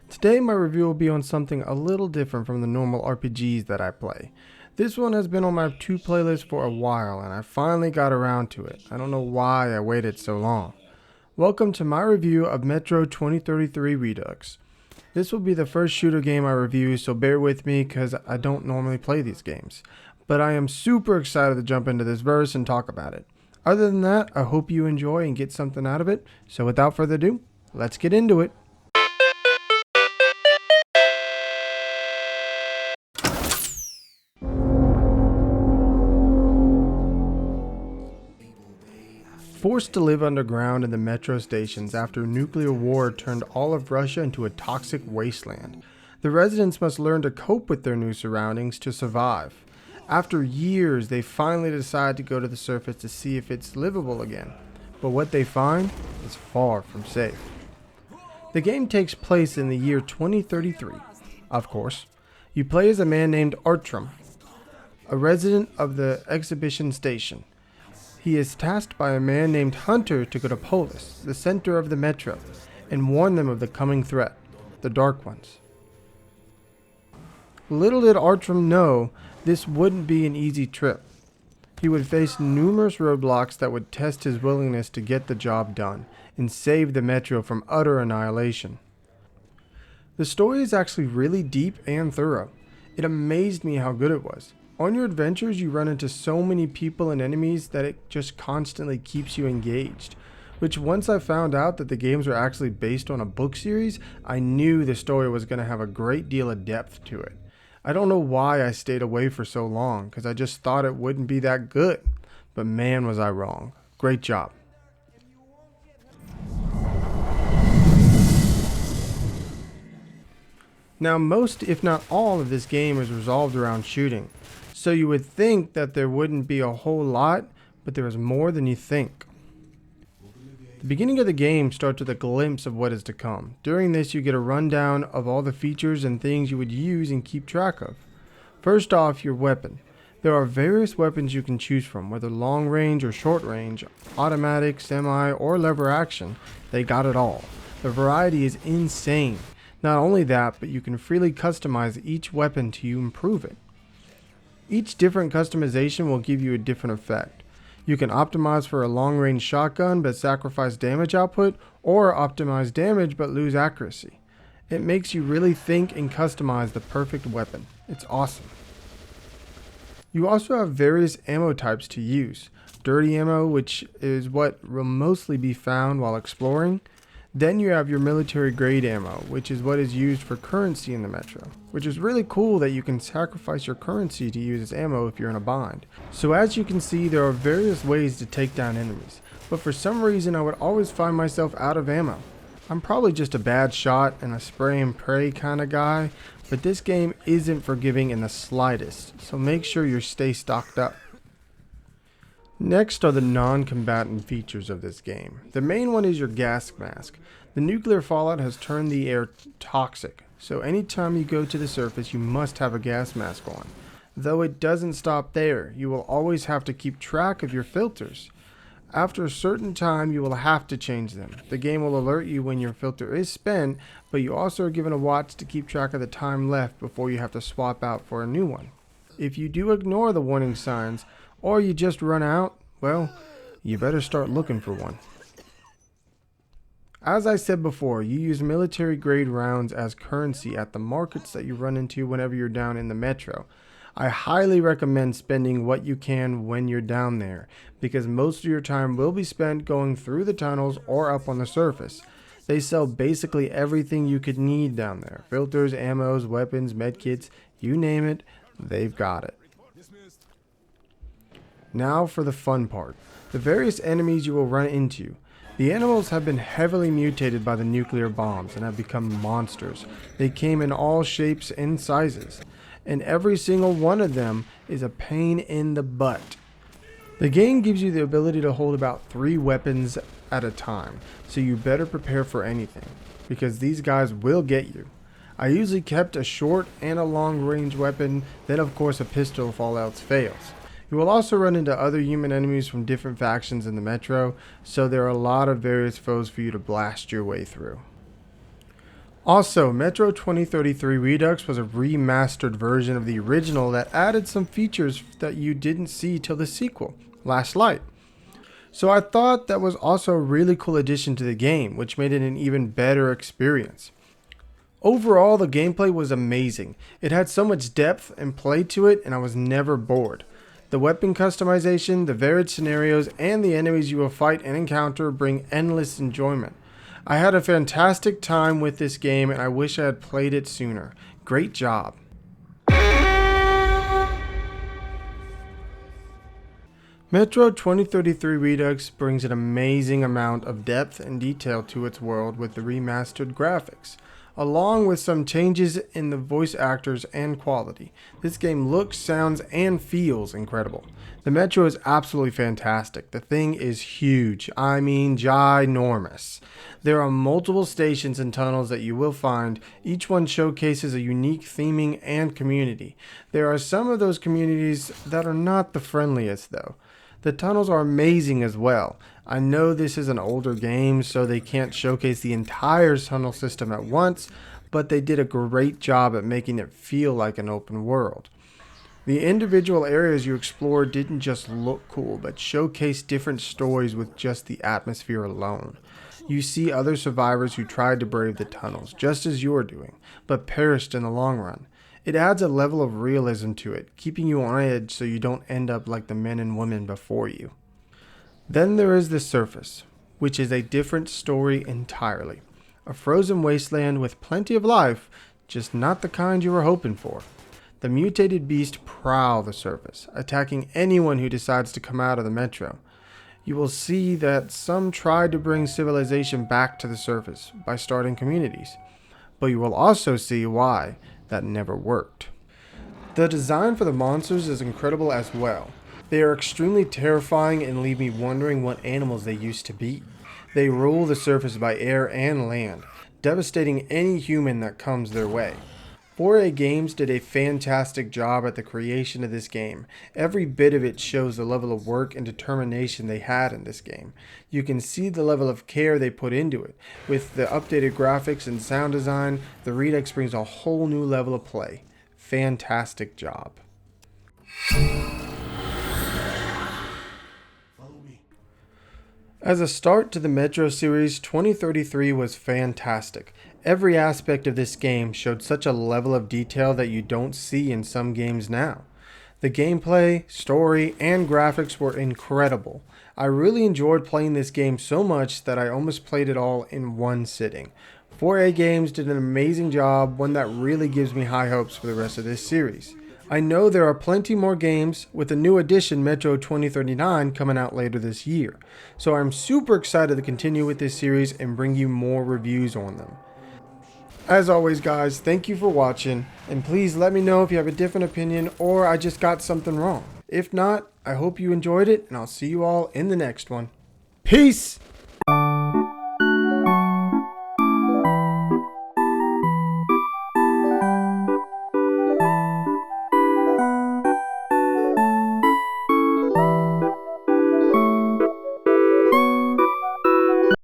Today my review will be on something a little different from the normal RPGs that I play. This one has been on my 2 playlist for a while and I finally got around to it. I don't know why I waited so long. Welcome to my review of Metro 2033 Redux. This will be the first shooter game I review, so bear with me because I don't normally play these games. But I am super excited to jump into this verse and talk about it. Other than that, I hope you enjoy and get something out of it. So without further ado, let's get into it. Forced to live underground in the metro stations after nuclear war turned all of Russia into a toxic wasteland, the residents must learn to cope with their new surroundings to survive. After years, they finally decide to go to the surface to see if it's livable again, but what they find is far from safe. The game takes place in the year 2033. Of course, you play as a man named Artyom, a resident of the exhibition station. He is tasked by a man named Hunter to go to Polis, the center of the metro, and warn them of the coming threat, the Dark Ones. Little did Artyom know this wouldn't be an easy trip. He would face numerous roadblocks that would test his willingness to get the job done and save the metro from utter annihilation. The story is actually really deep and thorough. It amazed me how good it was. On your adventures, you run into so many people and enemies that it just constantly keeps you engaged. Which once I found out that the games were actually based on a book series, I knew the story was going to have a great deal of depth to it. I don't know why I stayed away for so long, because I just thought it wouldn't be that good. But man, was I wrong. Great job. Now most, if not all, of this game is resolved around shooting. So you would think that there wouldn't be a whole lot, but there is more than you think. The beginning of the game starts with a glimpse of what is to come. During this, you get a rundown of all the features and things you would use and keep track of. First off, your weapon. There are various weapons you can choose from, whether long range or short range, automatic, semi, or lever action. They got it all. The variety is insane. Not only that, but you can freely customize each weapon to improve it. Each different customization will give you a different effect. You can optimize for a long-range shotgun but sacrifice damage output, or optimize damage but lose accuracy. It makes you really think and customize the perfect weapon. It's awesome. You also have various ammo types to use. Dirty ammo, which is what will mostly be found while exploring. Then you have your military grade ammo, which is what is used for currency in the metro, which is really cool that you can sacrifice your currency to use as ammo if you're in a bind. So as you can see, there are various ways to take down enemies, but for some reason I would always find myself out of ammo. I'm probably just a bad shot and a spray and pray kind of guy, but this game isn't forgiving in the slightest, so make sure you stay stocked up. Next are the non-combatant features of this game. The main one is your gas mask. The nuclear fallout has turned the air toxic, so anytime you go to the surface you must have a gas mask on. Though it doesn't stop there, you will always have to keep track of your filters. After a certain time you will have to change them. The game will alert you when your filter is spent, but you also are given a watch to keep track of the time left before you have to swap out for a new one. If you do ignore the warning signs, or you just run out, well, you better start looking for one. As I said before, you use military grade rounds as currency at the markets that you run into whenever you're down in the metro. I highly recommend spending what you can when you're down there, because most of your time will be spent going through the tunnels or up on the surface. They sell basically everything you could need down there. Filters, ammos, weapons, medkits, you name it, they've got it. Now for the fun part, the various enemies you will run into. The animals have been heavily mutated by the nuclear bombs and have become monsters. They came in all shapes and sizes, and every single one of them is a pain in the butt. The game gives you the ability to hold about 3 weapons at a time, so you better prepare for anything, because these guys will get you. I usually kept a short and a long range weapon, then of course a pistol if all else fails. You will also run into other human enemies from different factions in the metro, so there are a lot of various foes for you to blast your way through. Also, Metro 2033 Redux was a remastered version of the original that added some features that you didn't see till the sequel, Last Light. So I thought that was also a really cool addition to the game, which made it an even better experience. Overall, the gameplay was amazing. It had so much depth and play to it, and I was never bored. The weapon customization, the varied scenarios, and the enemies you will fight and encounter bring endless enjoyment. I had a fantastic time with this game, and I wish I had played it sooner. Great job. Metro 2033 Redux brings an amazing amount of depth and detail to its world with the remastered graphics, along with some changes in the voice actors and quality. This game looks, sounds, and feels incredible. The Metro is absolutely fantastic. The thing is huge. I mean ginormous. There are multiple stations and tunnels that you will find. Each one showcases a unique theming and community. There are some of those communities that are not the friendliest though. The tunnels are amazing as well. I know this is an older game, so they can't showcase the entire tunnel system at once, but they did a great job at making it feel like an open world. The individual areas you explored didn't just look cool, but showcased different stories with just the atmosphere alone. You see other survivors who tried to brave the tunnels, just as you're doing, but perished in the long run. It adds a level of realism to it, keeping you on edge so you don't end up like the men and women before you. Then there is the surface, which is a different story entirely. A frozen wasteland with plenty of life, just not the kind you were hoping for. The mutated beasts prowl the surface, attacking anyone who decides to come out of the metro. You will see that some tried to bring civilization back to the surface by starting communities, but you will also see why that never worked. The design for the monsters is incredible as well. They are extremely terrifying and leave me wondering what animals they used to be. They rule the surface by air and land, devastating any human that comes their way. 4A Games did a fantastic job at the creation of this game. Every bit of it shows the level of work and determination they had in this game. You can see the level of care they put into it. With the updated graphics and sound design, the Redux brings a whole new level of play. Fantastic job. As a start to the Metro series, 2033 was fantastic. Every aspect of this game showed such a level of detail that you don't see in some games now. The gameplay, story, and graphics were incredible. I really enjoyed playing this game so much that I almost played it all in one sitting. 4A Games did an amazing job, one that really gives me high hopes for the rest of this series. I know there are plenty more games, with the new edition Metro 2039 coming out later this year, so I'm super excited to continue with this series and bring you more reviews on them. As always guys, thank you for watching, and please let me know if you have a different opinion or I just got something wrong. If not, I hope you enjoyed it, and I'll see you all in the next one. Peace!